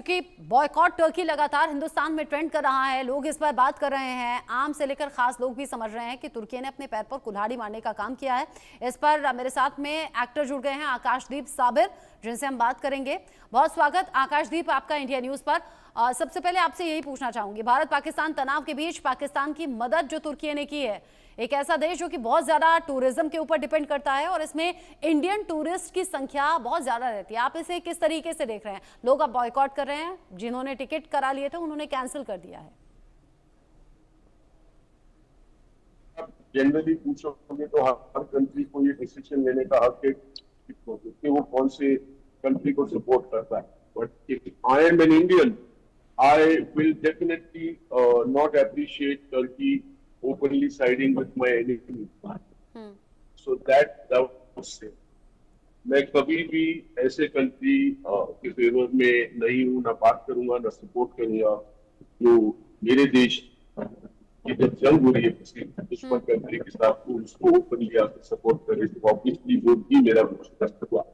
क्योंकि boycott Turkey लगातार हिंदुस्तान में ट्रेंड कर रहा है, लोग इस पर बात कर रहे हैं, आम से लेकर खास लोग भी समझ रहे हैं कि तुर्की ने अपने पैर पर कुल्हाड़ी मारने का काम किया है। इस पर मेरे साथ में एक्टर जुड़ गए हैं आकाशदीप साबिर, जिनसे हम बात करेंगे। बहुत स्वागत आकाशदीप आपका इंडिया न्यूज पर। सबसे पहले आपसे यही पूछना चाहूंगी, भारत पाकिस्तान तनाव के बीच पाकिस्तान की मदद जो तुर्की ने की है, एक ऐसा देश जो कि बहुत ज्यादा टूरिज्म के ऊपर डिपेंड करता है और इसमें इंडियन टूरिस्ट की संख्या बहुत ज्यादा रहती है, आप इसे किस तरीके से देख रहे हैं? लोग अब बॉयकॉट कर रहे हैं, जिन्होंने टिकट करा लिए थे उन्होंने कैंसिल कर दिया है। जनरली पूछोगे तो हर कंट्री को ये डिसीजन लेने का हक है कि वो कौन से कंट्री को सपोर्ट करता है। But if I am an Indian, I will definitely not appreciate Turkey openly siding with my enemy. So that से मैं कभी भी ऐसे कंट्री के फेवर में नहीं हूं, ना बात करूंगा, ना सपोर्ट करूंगा। जो मेरे देश की जब जंग हो रही है किसी दुश्मन कंट्री के साथ, तो उसको ओपनली आकर सपोर्ट करे, तो ऑब्वियसली वो भी मेरा मुश्किल हुआ।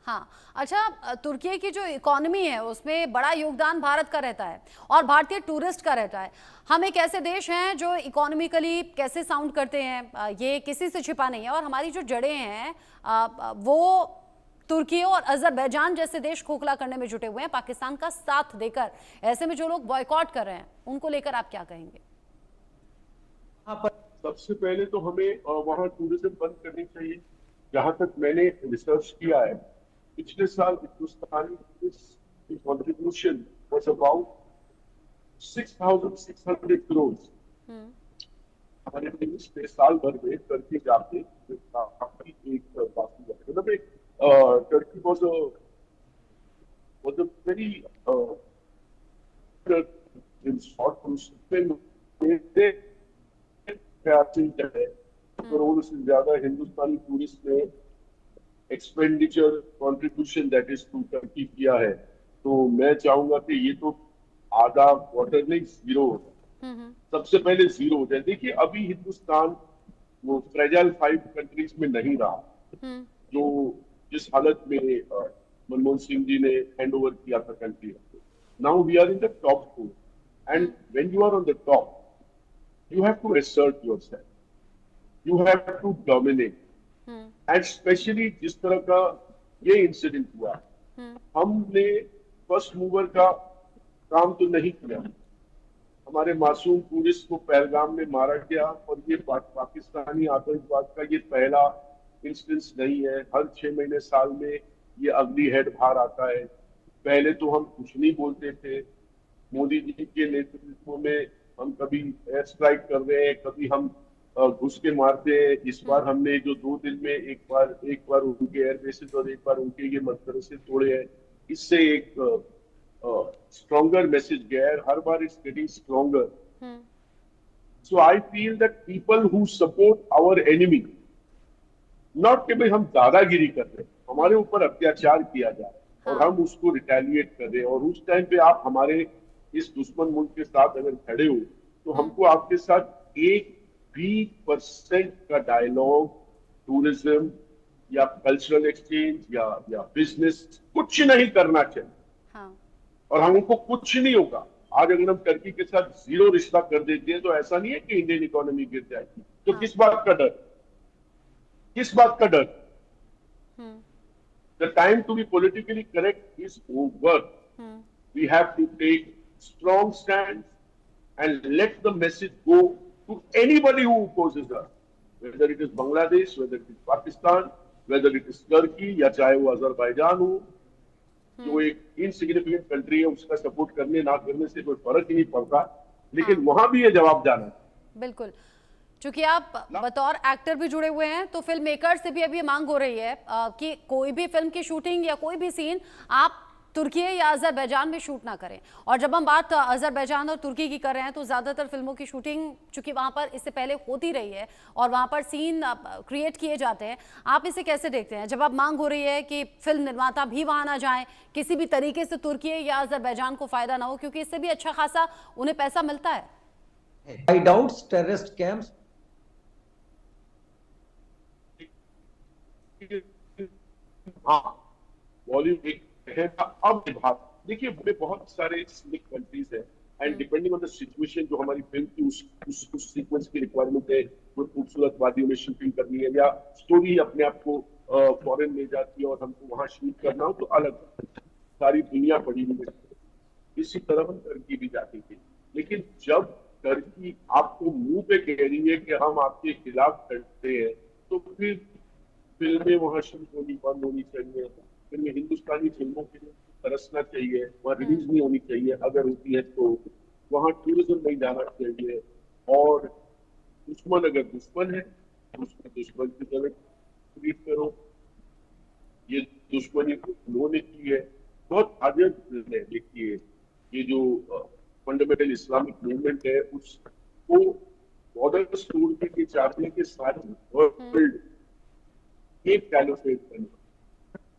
हाँ, अच्छा, तुर्की की जो इकोनॉमी है उसमें बड़ा योगदान भारत का रहता है और भारतीय टूरिस्ट का रहता है। हम एक ऐसे देश हैं जो इकोनॉमिकली कैसे साउंड करते हैं, ये किसी से छिपा नहीं है और हमारी जो जड़ें हैं वो तुर्की और अजरबैजान जैसे देश खोखला करने में जुटे हुए हैं, पाकिस्तान का साथ देकर। ऐसे में जो लोग बॉयकॉट कर रहे हैं उनको लेकर आप क्या कहेंगे? सबसे पहले तो हमें वहाँ टूरिज्म बंद करनी चाहिए। जहां तक मैंने रिसर्च किया है, पिछले साल हिंदुस्तानी कंट्रीब्यूशन वाज अबाउट 6,600 करोड़। हमारे देश में साल भर में टर्की जाके एक मतलब एक Turkey was a very in short crore से ज्यादा हिंदुस्तानी टूरिस्ट ने expenditure contribution that is to Turkey किया है। तो मैं चाहूंगा कि ये तो आधा क्वार्टर नहीं, जीरो हो जाए। सबसे पहले जीरो हो जाए। देखिए, अभी हिंदुस्तान वो फ्रेजाइल 5 कंट्रीज में नहीं रहा, जो जिस हालत में मनमोहन सिंह जी ने हैंड ओवर किया था country. Now we are in the top 4 and when you are on the top you have to assert yourself, you have to dominate, and especially जिस तरह का ये इंसिडेंट हुआ, हमने फर्स्ट मूवर का काम तो नहीं किया। हमारे मासूम टूरिस्ट को पहलगाम में मारा गया और ये पाकिस्तानी आतंकवाद का ये पहला इंस्टेंस नहीं है। हर 6 महीने साल में ये अगली हेड बाहर आता है। पहले तो हम कुछ नहीं बोलते थे, मोदी जी के नेतृत्व में हम कभी एयर स्ट्राइक कर रहे हैं, कभी हम घुस के मारते हैं। इस बार हमने जो 2 दिन में एक बार उनके एयरबेसेस और एक बार उनके ये मदरसे तोड़े हैं, इससे एक स्ट्रॉन्गर मैसेज गया है। हर बार it's getting stronger. So I feel that people who support our enemy, not कि भाई हम दादागिरी कर रहे हैं, हमारे ऊपर अत्याचार किया जा रहा है और हम उसको रिटेलिएट कर रहे हैं, और उस टाइम पे आप हमारे इस दुश्मन मुल्क के साथ अगर खड़े हो तो हमको आपके साथ 1% का डायलॉग, टूरिज्म या कल्चरल एक्सचेंज या बिजनेस कुछ नहीं करना चाहिए। हाँ। और हमको कुछ नहीं होगा। आज अगर हम टर्की के साथ जीरो रिश्ता कर देते हैं तो ऐसा नहीं है कि इंडियन इकोनॉमी गिर जाएगी। तो हाँ। किस बात का डर, किस बात का डर? The time to be politically correct is over. We have to take strong stand and let the message go to anybody who opposes us, whether it is Bangladesh, whether it is Pakistan, whether it is Turkey या चाहे वो Azerbaijan हो। जो एक insignificant country है, उसका support करने ना करने से कोई फर्क ही नहीं पड़ता, लेकिन वहां भी ये जवाब जाना है। बिल्कुल, चूंकि आप बतौर एक्टर भी जुड़े हुए हैं तो फिल्म मेकर से भी अभी मांग हो रही है कि कोई भी फिल्म की शूटिंग या कोई भी सीन आप तुर्की या अजरबैजान में शूट ना करें। और जब हम बात अजरबैजान और तुर्की की कर रहे हैं तो ज़्यादातर फिल्मों की शूटिंग चूंकि वहाँ पर इससे पहले होती रही है और वहाँ पर सीन क्रिएट किए जाते हैं। आप इसे कैसे देखते हैं जब अब मांग हो रही है कि फिल्म निर्माता भी वहाँ ना जाएं, किसी भी तरीके से तुर्की या अजरबैजान को फ़ायदा ना हो, क्योंकि इससे भी अच्छा खासा उन्हें पैसा मिलता है? हाइडआउट्स, टेररिस्ट कैंप्स, हाँ, बॉलीवुड अब देखिए हमें बहुत सारे स्लिक कंट्रीज है and depending on the situation जो हमारी फिल्म की उस सीक्वेंस की रिक्वायरमेंट है, कोई खूबसूरत वादियों में शूटिंग करनी है या स्टोरी अपने आप को फॉरेन ले जाती है और हमको वहां शूट करना हो तो अलग सारी दुनिया पड़ी हुई है। इसी तरह हम टर्की भी जाते थे, लेकिन जब टर्की आपको मुंह पे कह रही है कि हम आपके खिलाफ लड़ते हैं तो फिर फिल्में वहां शूट होनी बंद होनी चाहिए। फिल्में हिंदुस्तानी फिल्मों के लिए तरसना चाहिए, वहाँ रिलीज नहीं होनी चाहिए, अगर होती है तो वहाँ टूरिज्म नहीं जाना चाहिए। और दुश्मन अगर दुश्मन है तो उसको दुश्मन की तरह ट्रीट करो। ये दुश्मनी उन्होंने की है, बहुत अजब है। देखिए ये जो फंडामेंटल इस्लामिक मूवमेंट है उसको बॉर्डर्स तोड़ के चाहते हैं कि सारी वर्ल्ड एक कैलिफेट करना,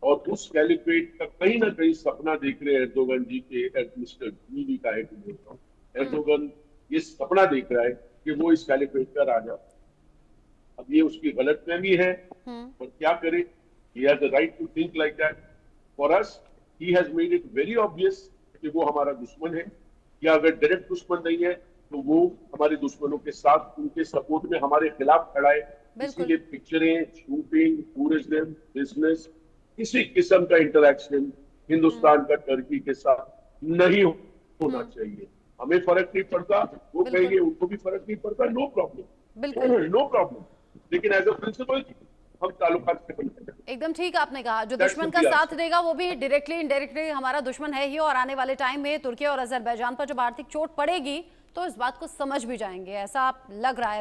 और उस कैलिफेट का कहीं ना कहीं सपना देख रहे हैं एर्दोगन जी के। मिस्टर जी का है बोल रहा हूँ, एर्दोगन ये सपना देख रहा है कि वो इस कैलिफेट का राजा। अब ये उसकी गलतफहमी है और क्या करे, he has the right to think like that. For us, he has made it very obvious कि वो हमारा दुश्मन है, या अगर डायरेक्ट दुश्मन नहीं है तो वो हमारे दुश्मनों के साथ उनके सपोर्ट में हमारे खिलाफ खड़ा है। इसीलिए पिक्चरें, शूटिंग, टूरिज्म, बिजनेस, किसी किस्म का इंटरेक्शन हिंदुस्तान का टर्की के साथ नहीं होना चाहिए। हमें फर्क नहीं पड़ता, वो कहेंगे उनको भी फर्क नहीं पड़ता, नो प्रॉब्लम, नो प्रॉब्लम। लेकिन एज अ प्रिंसिपल हम ताल्लुकात से बनते हैं। एकदम ठीक आपने कहा, जो दुश्मन का साथ देगा वो भी डायरेक्टली इनडायरेक्टली हमारा दुश्मन है ही। और आने वाले टाइम में तुर्की और अजरबैजान पर जब आर्थिक चोट पड़ेगी तो इस बात को समझ भी जाएंगे, ऐसा लग रहा है अभी।